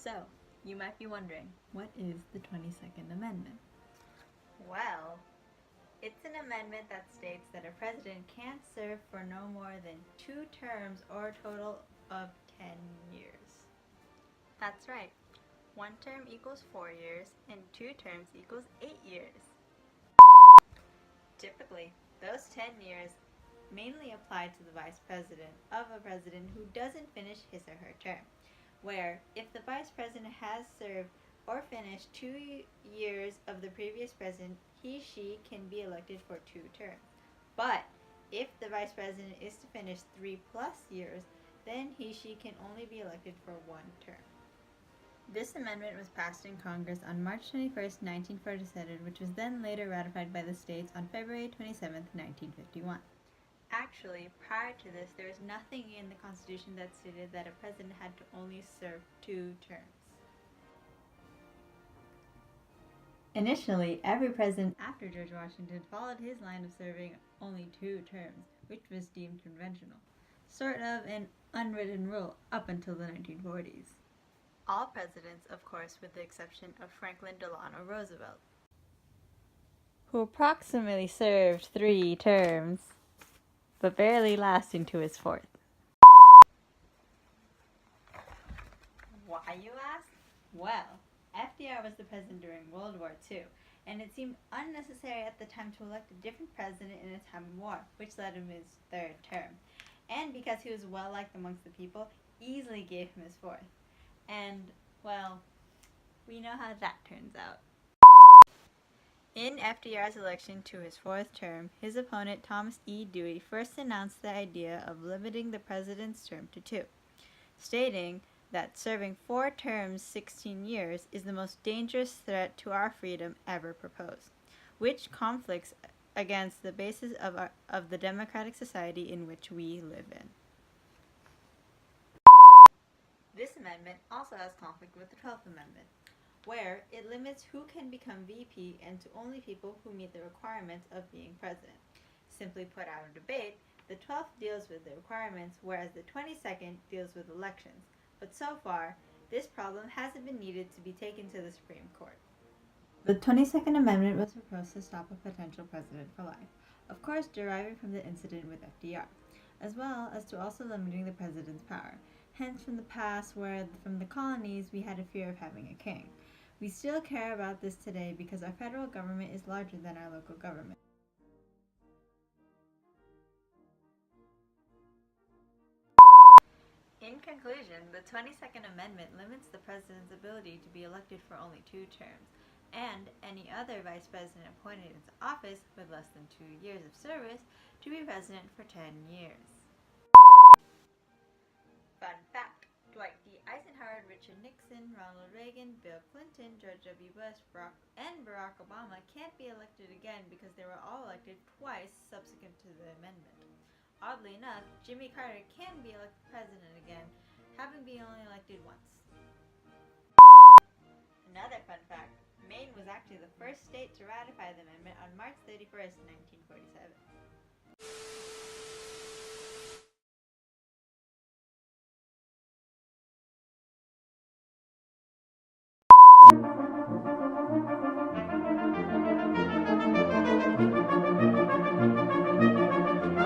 So, you might be wondering, what is the 22nd Amendment? Well, it's an amendment that states that a president can't serve for no more than 2 terms or a total of 10 years. That's right. 1 term equals 4 years and 2 terms equals 8 years. Typically, those 10 years mainly apply to the vice president of a president who doesn't finish his or her term, where if the vice president has served or finished 2 years of the previous president, she can be elected for 2 terms. But if the vice president is to finish 3+ years, then she can only be elected for 1 term. This amendment was passed in Congress on March 21st, 1947, which was then later ratified by the states on February 27th, 1951. Actually, prior to this, there was nothing in the Constitution that stated that a president had to only serve 2 terms. Initially, every president after George Washington followed his line of serving only 2 terms, which was deemed conventional, sort of an unwritten rule up until the 1940s. All presidents, of course, with the exception of Franklin Delano Roosevelt, who approximately served 3 terms, but barely lasting to his 4th. Why, you ask? Well, FDR was the president during World War II, and it seemed unnecessary at the time to elect a different president in a time of war, which led him his 3rd term. And because he was well-liked amongst the people, easily gave him his 4th. And, well, we know how that turns out. In FDR's election to his 4th term, his opponent Thomas E. Dewey first announced the idea of limiting the president's term to 2, stating that serving 4 terms 16 years is the most dangerous threat to our freedom ever proposed, which conflicts against the basis of the democratic society in which we live in. This amendment also has conflict with the 12th Amendment, where it limits who can become VP and to only people who meet the requirements of being president. Simply put out of debate, the 12th deals with the requirements, whereas the 22nd deals with elections. But so far, this problem hasn't been needed to be taken to the Supreme Court. The 22nd Amendment was proposed to stop a potential president for life, of course deriving from the incident with FDR, as well as to also limiting the president's power. Hence from the past where from the colonies we had a fear of having a king. We still care about this today because our federal government is larger than our local government. In conclusion, the 22nd Amendment limits the president's ability to be elected for only 2 terms, and any other vice president appointed into office with less than 2 years of service to be president for 10 years. Fun fact: Dwight D. Eisenhower, Richard Nixon, Ronald Reagan, Bill Clinton, George W. Bush, Barack Obama can't be elected again because they were all elected twice subsequent to the amendment. Oddly enough, Jimmy Carter can be elected president again, having been only elected once. Another fun fact: Maine was actually the first state to ratify the amendment on March 31st, 1947.